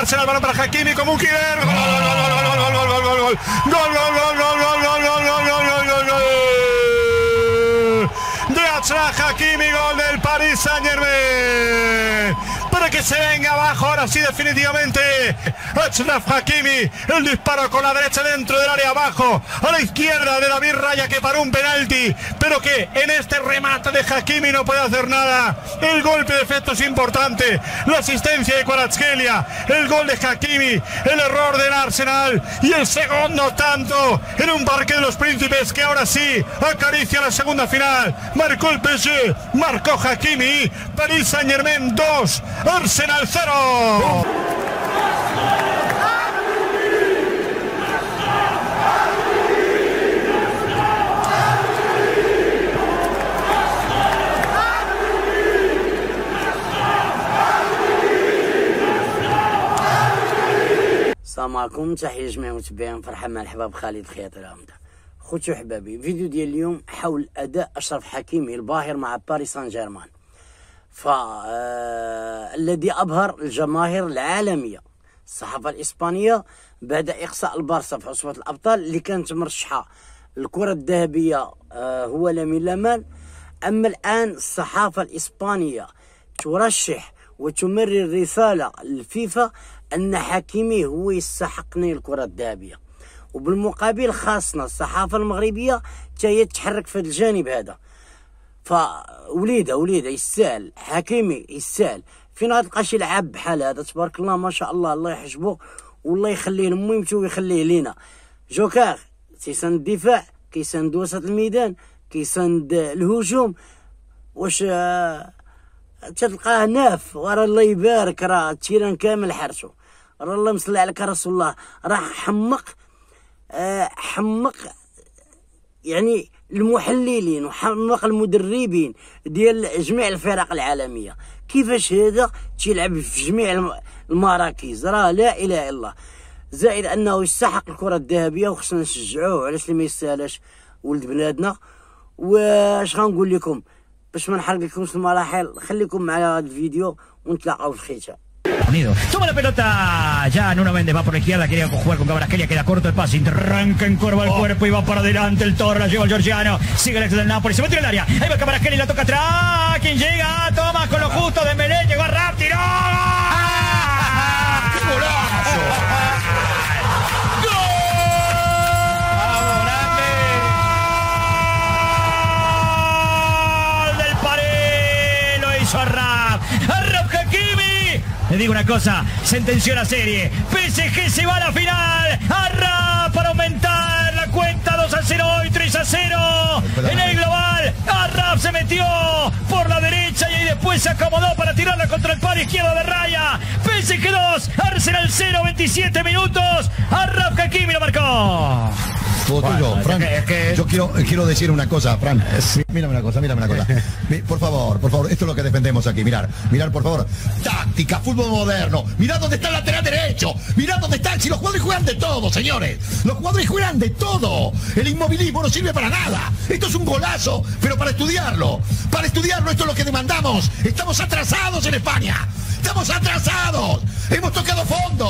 Arsenal, balón para Hakimi como un killer. Gol, gol, gol, gol, gol, gol, gol, gol, gol, gol, gol, gol, gol, gol, gol, gol, gol, gol, gol, gol. De Achraf Hakimi, gol del Paris Saint-Germain. Para que se venga abajo ahora sí definitivamente Achraf Hakimi, el disparo con la derecha dentro del área abajo, a la izquierda de David Raya que paró un penalti, pero que en este remate de Hakimi no puede hacer nada. El golpe de efecto es importante, la asistencia de Kvaratskhelia, el gol de Hakimi, el error del Arsenal y el segundo tanto en un Parque de los Príncipes que ahora sí acaricia la segunda final. Marcó el PSG, marcó Hakimi. Paris Saint-Germain 2, Arsenal 0. السلام عليكم، تحية جميع المتابعين. فرحان مع الحباب خالد خياط العمدة. خوتي وحبابي، فيديو ديال اليوم حول أداء أشرف حكيمي الباهر مع باريس سان جيرمان، الذي أبهر الجماهير العالمية. الصحافة الإسبانية بعد إقصاء البارسا في عصبة الأبطال اللي كانت مرشحة الكرة الذهبية هو لامين يامال، أما الآن الصحافة الإسبانية ترشح وتمرر رسالة للفيفا أن حكيمي هو يستحق نيل الكرة الذهبية، وبالمقابل خاصنا الصحافة المغربية تاهي تحرك في هذا الجانب هذا. فوليده يستاهل، حكيمي يستاهل. فين غتلقى شي لعاب بحال هذا تبارك الله ما شاء الله، الله يحجبه والله يخليه لميمته ويخليه لينا. جوكار كيساند الدفاع، كيساند وسط الميدان، كيساند الهجوم. واش تلقاه ناف ورا الله يبارك، راه التيران كامل حرسو، راه الله مصلي عليك رسول الله، راه حمق يعني المحللين وحمق المدربين ديال جميع الفرق العالميه. كيفاش هذا تيلعب في جميع المراكز؟ راه لا اله الا الله. زائد انه يستحق الكره الذهبيه وخصنا نشجعوه، علاش اللي ما يستاهلش ولد بلادنا. واش غنقول لكم باش ما نحرق لكمش المراحل؟ خليكم معنا هذا الفيديو ونتلاقاو في الختام. Toma la pelota, ya Nuno Méndez va por la izquierda, quería jugar con Kvaratskhelia, queda corto el pase, arranca, encorva el cuerpo y va para adelante el Toro, la lleva el georgiano, sigue el ex del Napoli, se metió en el área, ahí va Kvaratskhelia y la toca atrás, quien llega, toma con lo justo, Dembélé, llegó a Rap, tiró. ¡Qué golazo! ¡Gol del Paris! Lo hizo Arraf Hakimi. Le digo una cosa, sentenció la serie. PSG se va a la final. Arraf para aumentar la cuenta 2-0 y 3-0 en el global. Arraf se metió por la derecha y ahí después se acomodó para tirarla contra el palo izquierdo de Raya. PSG 2, Arsenal 0, 27 minutos. Arraf Hakimi lo marcó. Bueno, Fran, yo quiero decir una cosa, Fran. Sí. Mírame una cosa. Por favor, esto es lo que defendemos aquí. Mirar, por favor. Táctica, fútbol moderno. Mirad dónde está el lateral derecho. Mirad dónde están. Si los jugadores juegan de todo, señores. Los jugadores juegan de todo. El inmovilismo no sirve para nada. Esto es un golazo, pero para estudiarlo. Esto es lo que demandamos. Estamos atrasados en España. Estamos atrasados. Hemos tocado fondo.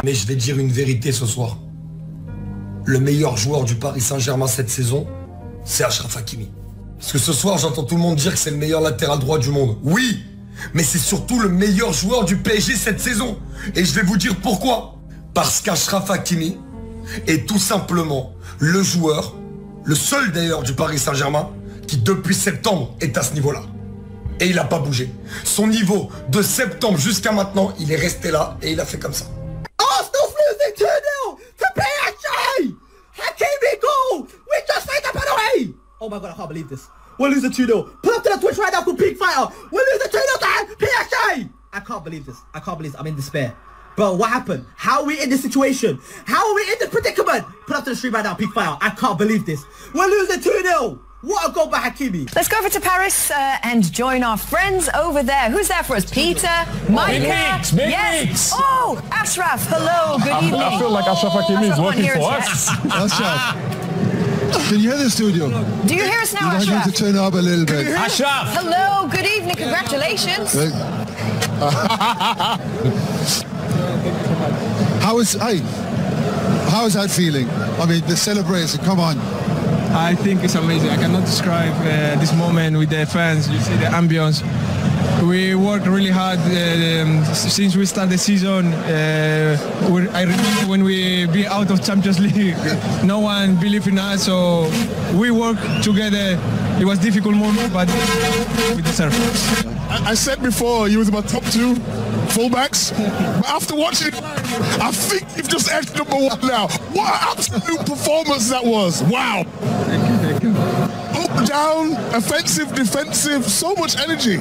Mais je vais dire une vérité ce soir. Le meilleur joueur du Paris Saint-Germain cette saison, c'est Achraf Hakimi. Parce que ce soir, j'entends tout le monde dire que c'est le meilleur latéral droit du monde. Oui, mais c'est surtout le meilleur joueur du PSG cette saison. Et je vais vous dire pourquoi. Parce qu'Achraf Hakimi est tout simplement le joueur, le seul d'ailleurs du Paris Saint-Germain, qui depuis septembre est à ce niveau-là. Et il n'a pas bougé. Son niveau de septembre jusqu'à maintenant, il est resté là et il a fait comme ça. Arsenal's losing 2-0 to PSG! Hakimi goal! We just made the penalty! Oh my god, I can't believe this. We're losing 2-0. Put up to the Twitch right now for Peak Fighter. We're losing 2-0 to PSG! I can't believe this. I can't believe this. I'm in despair. Bro, what happened? How are we in this situation? How are we in this predicament? Put up to the stream right now, Peak Fighter. I can't believe this. We're losing 2-0. What a goal by Hakimi. Let's go over to Paris and join our friends over there. Who's there for us? Peter, Micah? Yes. Oh, Ashraf. Hello. Good evening. I feel like Ashraf Hakimi is working for us. Ashraf, can you hear the studio? Do you hear us now, I need Ashraf? to turn up a little bit. Ashraf. Hello. Good evening. Congratulations. How is that feeling? I mean, the celebration. Come on. I think it's amazing. I cannot describe this moment with the fans. You see the ambience. We worked really hard since we started the season. I remember when we be out of Champions League, no one believed in us, so we worked together. It was a difficult moment, but we deserve it. I said before you was my top 2 fullbacks, but after watching it, I think you've just edged number 1 now. What an absolute performance that was! Wow. Thank you. Up, down, offensive, defensive, so much energy.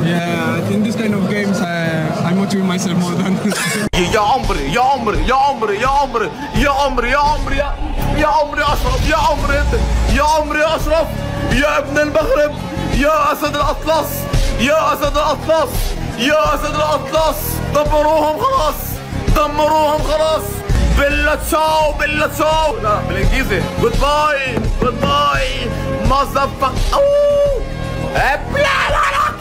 Yeah, I think this kind of games I motivate myself more than. يا عمري يا عمري يا عمري يا عمري يا عمري يا عمري يا عمري أشرف يا عمري انت يا عمري أشرف يا ابن المغرب يا أسد الأطلس يا أسد الأطلس يا أسد الأطلس دمروهم خلاص دمروهم خلاص بلا تشاو بلا تشاو لا بالإنجليزي جود باي جود باي مازفق أوه ابلع ولك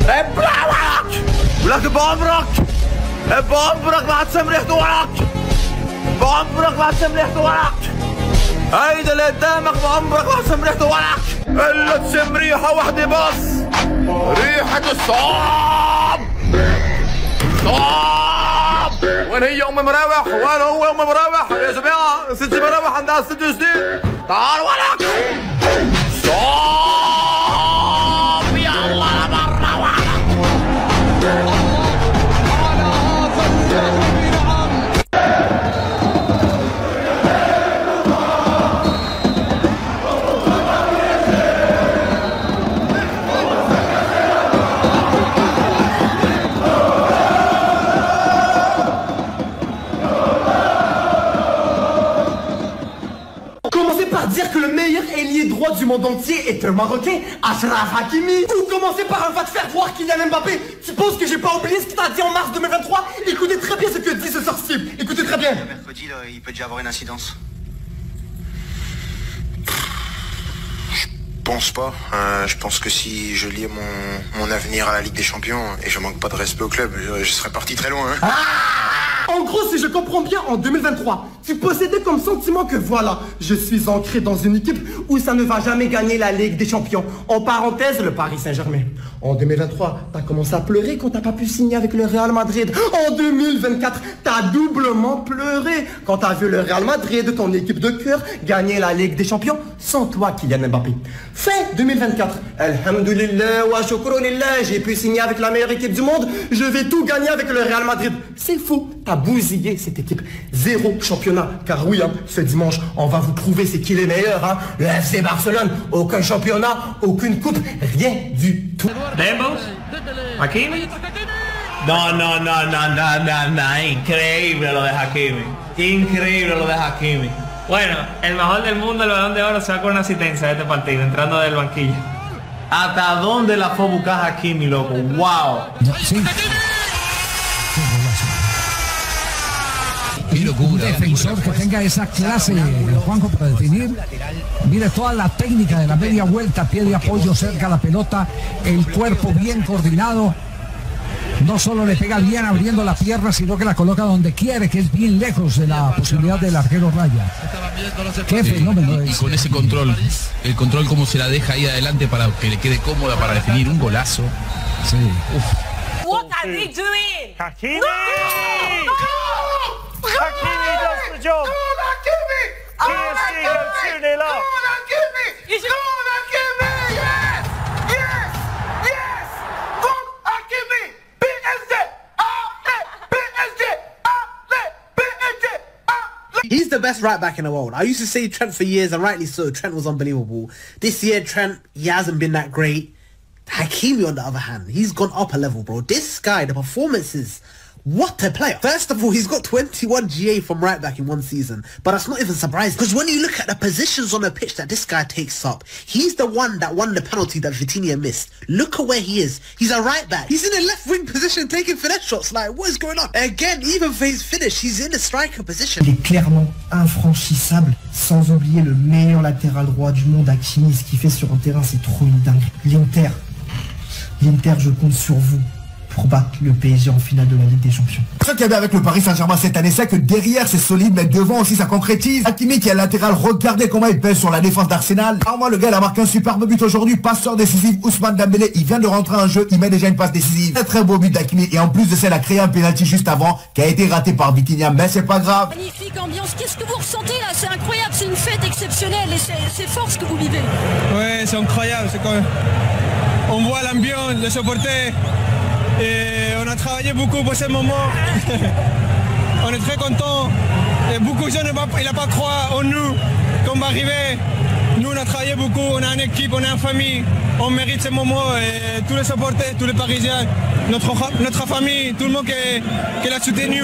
ابلع ولك ولك بعمرك بعمرك ما هتشم ريحته ورك بعمرك ما هتشم ريحته ورك هيدا اللي قدامك بعمرك ما هتشم ريحته ورك الا تشم ريحه واحده بس ريحه الصعب صعب وين هي ام مراوح وين هو ام مراوح يا جماعه ست مراوح عندها 6 سنين تعال ولك صعب يلا برا ولك Commencez par dire que le meilleur ailier droit du monde entier est un Marocain, Achraf Hakimi. Ou commencez par va te faire voir Kylian Mbappé. Tu penses que j'ai pas oublié ce qu'il t'a dit en mars 2023? Écoutez très bien ce que dit ce sorcier. Écoutez très bien. Le mercredi, là, il peut déjà avoir une incidence. Je pense pas. Je pense que si je liais mon avenir à la Ligue des Champions et je manque pas de respect au club, je serais parti très loin. Hein. En gros, si je comprends bien, en 2023, tu possédais comme sentiment que voilà, je suis ancré dans une équipe où ça ne va jamais gagner la Ligue des Champions. En parenthèse, le Paris Saint-Germain. En 2023, t'as commencé à pleurer quand t'as pas pu signer avec le Real Madrid. En 2024, t'as doublement pleuré quand t'as vu le Real Madrid, ton équipe de cœur, gagner la Ligue des Champions sans toi, Kylian Mbappé. Fin 2024, alhamdoulilah wa shukroulillah, j'ai pu signer avec la meilleure équipe du monde, je vais tout gagner avec le Real Madrid. C'est faux, t'as bousillé cette équipe. 0 championnat, car oui, hein, ce dimanche, on va vous prouver c'est qui les meilleurs. Hein. Le FC Barcelone, aucun championnat, aucune coupe, rien du tout. Dembos, Hakimi. No, no, no, no, no, no, no, increíble lo de Hakimi. Increíble lo de Hakimi. Bueno, el mejor del mundo, el Balón de Oro, se va con una asistencia de este partido, entrando del banquillo. ¿Hasta dónde la fue a buscar Hakimi, loco? ¡Wow! Sí. Un defensor que tenga esa clase, Juanjo, para definir. Mire toda la técnica de la media vuelta, pie de apoyo cerca a la pelota, el cuerpo bien coordinado. No solo le pega bien abriendo la pierna, sino que la coloca donde quiere, que es bien lejos de la posibilidad del arquero Raya. Qué fenómeno. Y con ese control, el control como se la deja ahí adelante para que le quede cómoda para definir un golazo. Sí. Uf. What are they doing? Hakimi! No! Hakimi does the job. Hakimi! PSG le 2-0 là. He's the best right back in the world. I used to say Trent for years, and rightly so. Trent was unbelievable. This year, Trent, he hasn't been that great. Hakimi, on the other hand, he's gone up a level, bro. This guy, the performances, what a player. First of all, he's got 21 GA from right back in one season. But that's not even surprising, because when you look at the positions on the pitch that this guy takes up, he's the one that won the penalty that Vitinha missed. Look at where he is. He's a right back. He's in a left wing position taking finesse shots. Like, what is going on? Again, even for his finish, he's in the striker position. Il est clairement infranchissable, sans oublier le meilleur latéral droit du monde, Hakimi. Ce qu'il fait sur un terrain, c'est trop une dingue. L'Inter, je compte sur vous pour battre le PSG en finale de la Ligue des Champions. Ce qu'il y avait avec le Paris Saint-Germain cette année, c'est que derrière c'est solide, mais devant aussi ça concrétise. Hakimi qui est latéral, regardez comment il pèse sur la défense d'Arsenal. Moi le gars il a marqué un superbe but aujourd'hui, passeur décisif. Ousmane Dembélé, il vient de rentrer en jeu, il met déjà une passe décisive. Très beau but d'Hakimi, et en plus de ça il a créé un penalty juste avant qui a été raté par Vitinha, mais c'est pas grave. Magnifique ambiance, qu'est-ce que vous ressentez là? C'est incroyable, c'est une fête exceptionnelle et c'est fort ce que vous vivez. Ouais, c'est incroyable, c'est comme... On voit l'ambiance, les supporters, et on a travaillé beaucoup pour ce moment. On est très contents. Et beaucoup de gens n'ont pas cru en nous qu'on va arriver. Nous, on a travaillé beaucoup, on a une équipe, on a une famille. On mérite ce moment. Et tous les supporters, tous les Parisiens, notre famille, tout le monde qui l'a soutenu.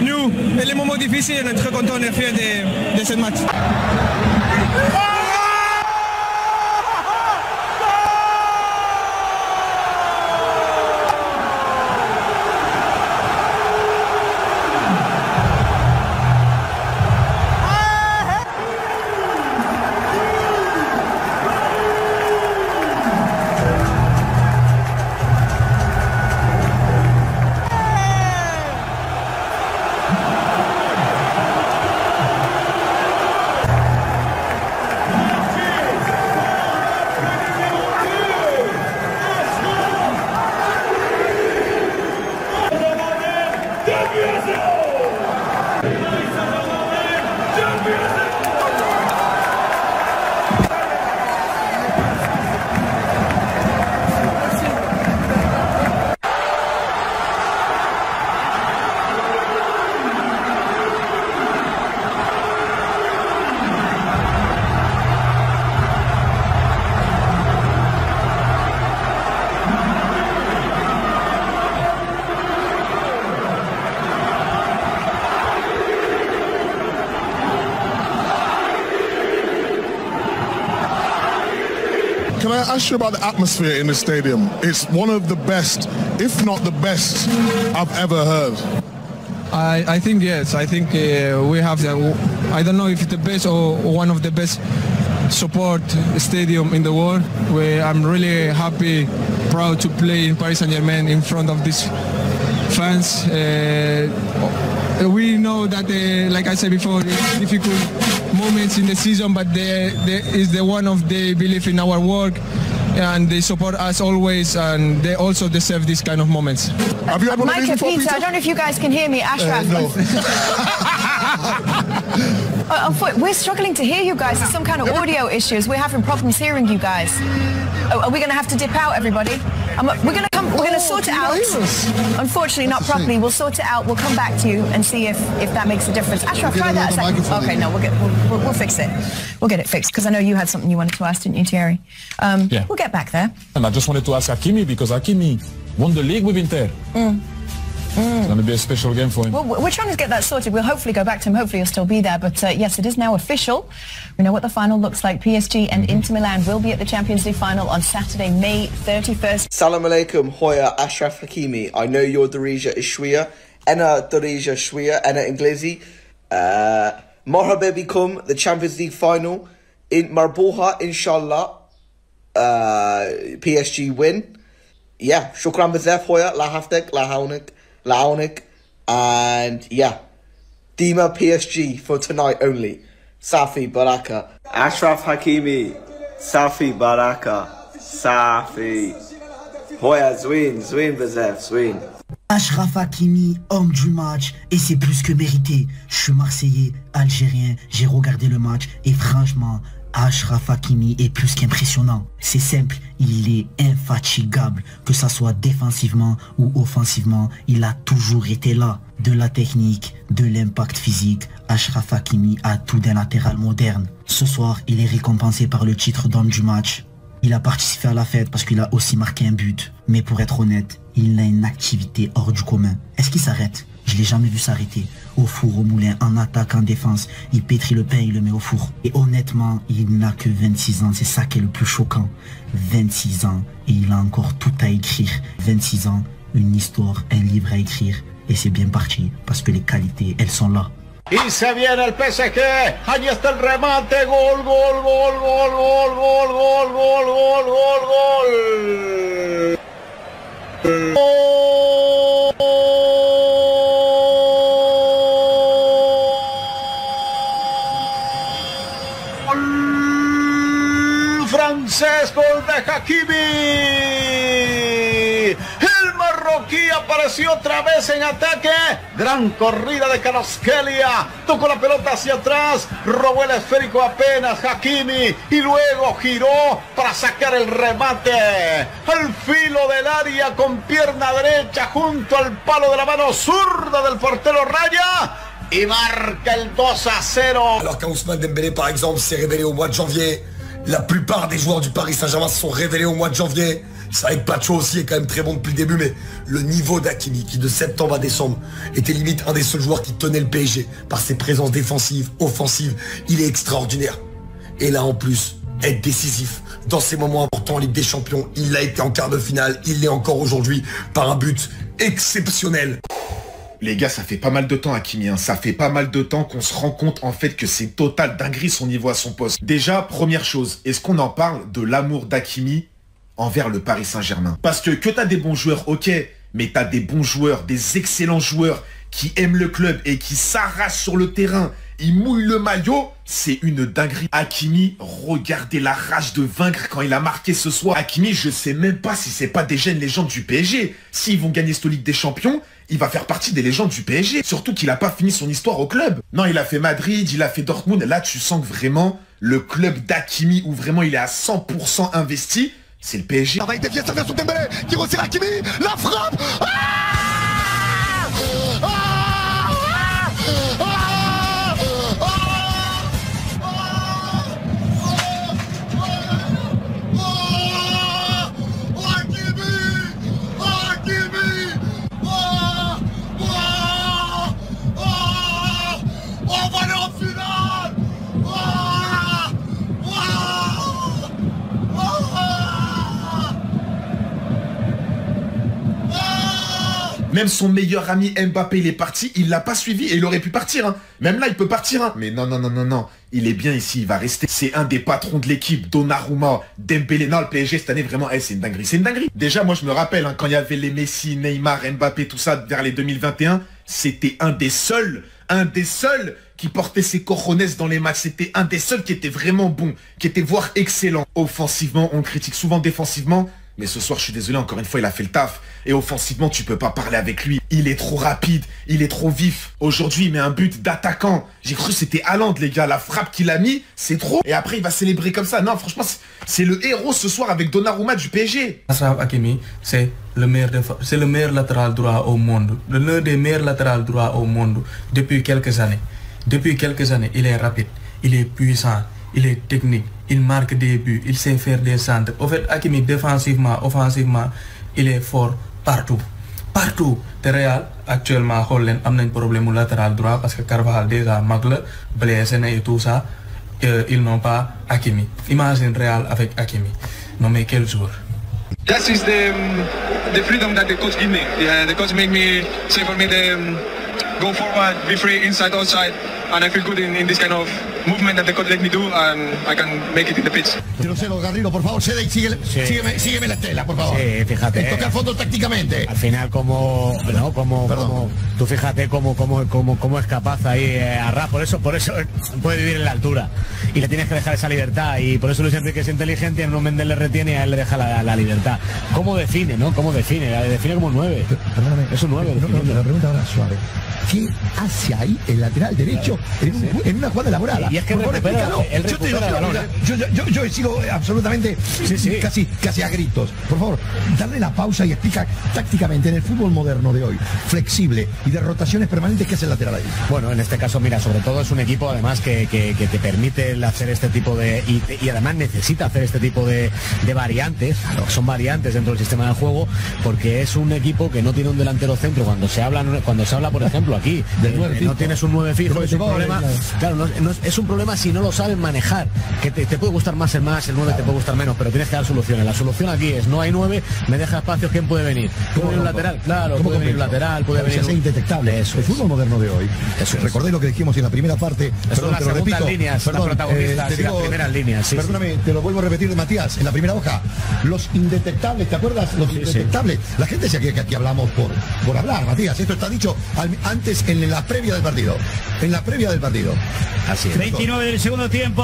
Nous, et les moments difficiles, on est très contents, on est fiers de ce match. Can I ask you about the atmosphere in the stadium? It's one of the best, if not the best, I've ever heard. I think yes. I think we have I don't know if it's the best or one of the best support stadium in the world. I'm really happy, proud to play in Paris Saint-Germain in front of these fans. We know that, like I said before, it's difficult moments in the season, but they is the one of they believe in our work, and they support us always, and they also deserve these kind of moments. Have you ever Mike and Peter, I don't know if you guys can hear me. Ashraf. No. We're struggling to hear you guys. There's some kind of audio issues. We're having problems hearing you guys. Are we going to have to dip out, everybody? We're going to sort it out. Unfortunately, not properly. We'll sort it out. We'll come back to you and see if that makes a difference. Ashraf, try that a second. Okay, no, we'll fix it. We'll get it fixed, because I know you had something you wanted to ask, didn't you, Thierry? Yeah. We'll get back there. And I just wanted to ask Hakimi, because Hakimi won the league with Inter. It's going to be a special game for him. Well, we're trying to get that sorted. We'll hopefully go back to him. Hopefully he'll still be there. But yes, it is now official. We know what the final looks like. PSG and Inter Milan will be at the Champions League final on Saturday, May 31st. Salam alaikum, Hoya Ashraf Hakimi. I know you're Darija Ishwiya. Ana Darija Shwiya. Ana Inglesi. Marhaba bikum, the Champions League final. In Marbuha, inshallah. PSG win. Yeah, shukran bazef, Hoya. La haftek, la haunik. Launik, and yeah, Dima PSG for tonight only. Safi Baraka. Ashraf Hakimi. Safi Baraka. Safi. Hoya Zwin. Zwin Bezef. Zwin. Achraf Hakimi, homme du match, et c'est plus que mérité. Je suis Marseillais, Algérien, j'ai regardé le match et franchement, Achraf Hakimi est plus qu'impressionnant. C'est simple, il est infatigable, que ça soit défensivement ou offensivement, il a toujours été là. De la technique, de l'impact physique, Achraf Hakimi a tout d'un latéral moderne. Ce soir, il est récompensé par le titre d'homme du match. Il a participé à la fête parce qu'il a aussi marqué un but. Mais pour être honnête, il a une activité hors du commun. Est-ce qu'il s'arrête? Je l'ai jamais vu s'arrêter. Au four, au moulin, en attaque, en défense. Il pétrit le pain, il le met au four. Et honnêtement, il n'a que 26 ans. C'est ça qui est le plus choquant. 26 ans et il a encore tout à écrire. 26 ans, une histoire, un livre à écrire. Et c'est bien parti parce que les qualités, elles sont là. Y se viene el PSG, ahí está el remate, gol, gol, gol, gol, gol, gol, gol, gol, gol, gol, gol. Francés, gol de Hakimi. El marroquí apareció otra vez en ataque. Gran corrida de Kvaratskhelia. Tocó la pelota hacia atrás. Robó el esférico apenas Hakimi. Y luego giró para sacar el remate. Al filo del área con pierna derecha junto al palo de la mano zurda del portero Raya. Y marca el 2-0. Alors qu'Ousmane Dembélé, par exemple, s'est révélé au mois de janvier. La plupart des joueurs du Paris Saint-Germain se sont révélés au mois de janvier. C'est vrai que Pacho aussi est quand même très bon depuis le début, mais le niveau d'Hakimi, qui de septembre à décembre était limite un des seuls joueurs qui tenait le PSG par ses présences défensives, offensives, il est extraordinaire. Et là en plus, être décisif dans ces moments importants en Ligue des Champions, il l'a été en quart de finale, il l'est encore aujourd'hui par un but exceptionnel. Les gars, ça fait pas mal de temps, Hakimi, hein. Ça fait pas mal de temps qu'on se rend compte en fait que c'est total dinguerie son niveau à son poste. Déjà, première chose, est-ce qu'on en parle de l'amour d'Hakimi envers le Paris Saint-Germain? Parce que t'as des bons joueurs, ok, mais t'as des bons joueurs, des excellents joueurs qui aiment le club et qui s'arrachent sur le terrain, ils mouillent le maillot, c'est une dinguerie. Hakimi, regardez la rage de vaincre quand il a marqué ce soir. Hakimi, je sais même pas si c'est pas déjà une légende du PSG. S'ils vont gagner cette Ligue des Champions, il va faire partie des légendes du PSG. Surtout qu'il a pas fini son histoire au club. Non, il a fait Madrid, il a fait Dortmund. Là, tu sens que vraiment, le club d'Hakimi, où vraiment il est à 100% investi, c'est le PSG. Ça va être dévié, ça vient sur Dembélé, qui resserre Hakimi, la frappe. Même son meilleur ami Mbappé, il est parti, il l'a pas suivi et il aurait pu partir. Hein. Même là, il peut partir. Hein. Mais non, non, non, non, non. Il est bien ici, il va rester. C'est un des patrons de l'équipe, Donnarumma, Dembélé. Non, le PSG cette année, vraiment, c'est une dinguerie. C'est une dinguerie. Déjà, moi, je me rappelle, hein, quand il y avait les Messi, Neymar, Mbappé, tout ça, vers les 2021, c'était un des seuls qui portait ses cojones dans les matchs. C'était un des seuls qui était vraiment bon, qui était voire excellent. Offensivement, on critique souvent défensivement. Mais ce soir, je suis désolé, encore une fois, il a fait le taf. Et offensivement, tu peux pas parler avec lui. Il est trop rapide, il est trop vif. Aujourd'hui, il met un but d'attaquant. J'ai cru que c'était Haaland, les gars. La frappe qu'il a mis, c'est trop. Et après, il va célébrer comme ça. Non, franchement, c'est le héros ce soir avec Donnarumma du PSG. Achraf Hakimi, c'est le meilleur latéral droit au monde. L'un des meilleurs latérales droits au monde depuis quelques années. Depuis quelques années, il est rapide, il est puissant, il est technique, il marque des buts, il sait faire des centres. En fait, Hakimi, défensivement, offensivement, il est fort partout. Partout. Le Real, actuellement, Holland a un problème latéral droit parce que Carvajal déjà magle, blessé et tout ça. Ils n'ont pas Hakimi. Imagine Real avec Hakimi. Non mais quel joueur. That is the freedom that the coach give me. Yeah, the coach make me say for me to go forward, be free inside, outside, and I feel good in this kind of movement that the coach let me do, and I can make it in the pitch. Garrido, por favor, cede y sígueme la estela, por favor. Sí, fíjate. Toca el fondo tácticamente. Al final, tú fíjate cómo es capaz ahí Arraf, por eso puede vivir en la altura. Y le tienes que dejar esa libertad. Y por eso Luis Enrique es inteligente, y a Nuno Méndez le retiene y a él le deja la libertad. ¿Cómo define, no? ¿Cómo define? Define como un 9. Perdóname. Es un 9. La pregunta ahora suave. ¿Qué hace ahí el lateral derecho en una jugada elaborada? Y es que él recupera el balón. Yo sigo absolutamente casi a gritos. Por favor, darle la pausa y explica tácticamente en el fútbol moderno de hoy, flexible y de rotaciones permanentes, ¿qué es el lateral ahí? Bueno, en este caso, mira, sobre todo es un equipo además que te permite hacer este tipo de... Y además necesita hacer este tipo de variantes, son variantes dentro del sistema de juego, porque es un equipo que no tiene un delantero centro. Cuando se habla, por ejemplo, aquí, no tienes un 9 fijo, es un problema. Claro, es un problema si no lo saben manejar, que te puede gustar más el 9 te puede gustar menos, pero tienes que dar soluciones. La solución aquí es, no hay 9, me deja espacios, ¿quién puede venir? ¿Puede venir un lateral? Claro, puede venir un lateral, puede venir un... indetectable. Eso el fútbol moderno de hoy. Recordé lo que dijimos en la primera parte. Son las segundas líneas, son las protagonistas y las primeras líneas. Perdóname, te lo vuelvo a repetir, Matías, en la primera hoja, los indetectables, ¿te acuerdas? Los indetectables. La gente decía que aquí hablamos por hablar, Matías. Esto está dicho antes en la previa del partido. En la previa del partido. Así es. 29 del segundo tiempo.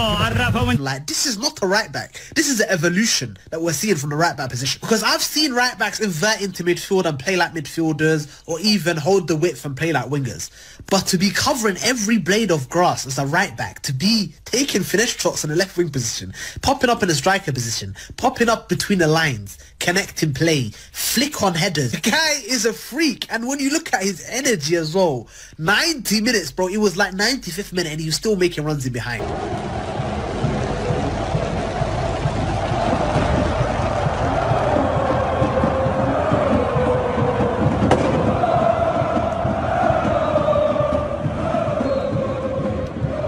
Like, this is not a right back. This is the evolution that we're seeing from the right back position. Because I've seen right backs invert into midfield and play like midfielders, or even hold the width and play like wingers. But to be covering every blade of grass as a right back, to be taking finesse shots in the left wing position, popping up in the striker position, popping up between the lines, connecting play, flick on headers. The guy is a freak. And when you look at his energy as well, 90 minutes, bro, it was like 95th minute and he was still making runs in behind.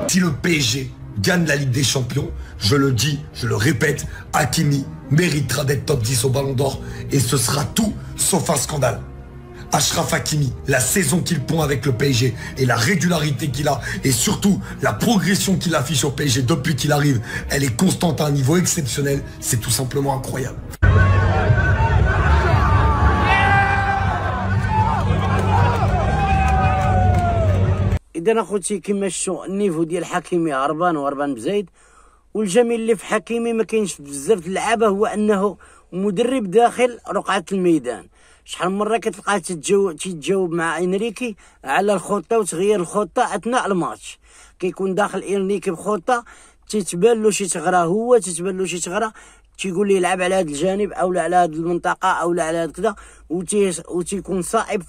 Si le PSG gagne la Ligue des Champions, je le dis, je le répète, Hakimi méritera d'être top 10 au Ballon d'Or et ce sera tout sauf un scandale. Achraf Hakimi, la saison qu'il pond avec le PSG et la régularité qu'il a et surtout la progression qu'il affiche au PSG depuis qu'il arrive, elle est constante à un niveau exceptionnel, c'est tout simplement incroyable. اذا اخوتي كما شفتوا النيفو ديال حكيمي هربان بزايد، والجميل اللي في حكيمي ما كاينش بزاف اللعابه هو انه مدرب داخل رقعه الميدان. شحال من مره كتلقاه تيتجاوب مع انريكي على الخطه وتغيير الخطه اثناء الماتش. كيكون داخل انريكي بخطه تيتبان له شي ثغره، تيتبان له شي ثغره تيقول لي يلعب على هذا الجانب او على هذه المنطقه او على هذا كذا، وتيكون صائب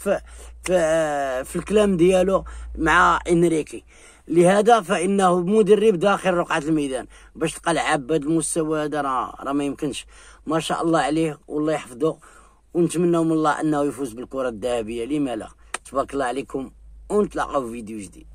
في الكلام ديالو مع انريكي. لهذا فانه مدرب داخل رقعه الميدان. باش تلقى لعاب بهذا المستوى هذا راه ما يمكنش. ما شاء الله عليه والله يحفظه، ونتمنى من الله انه يفوز بالكره الذهبيه. لما لا؟ تبارك الله عليكم، ونتلاقاو في فيديو جديد.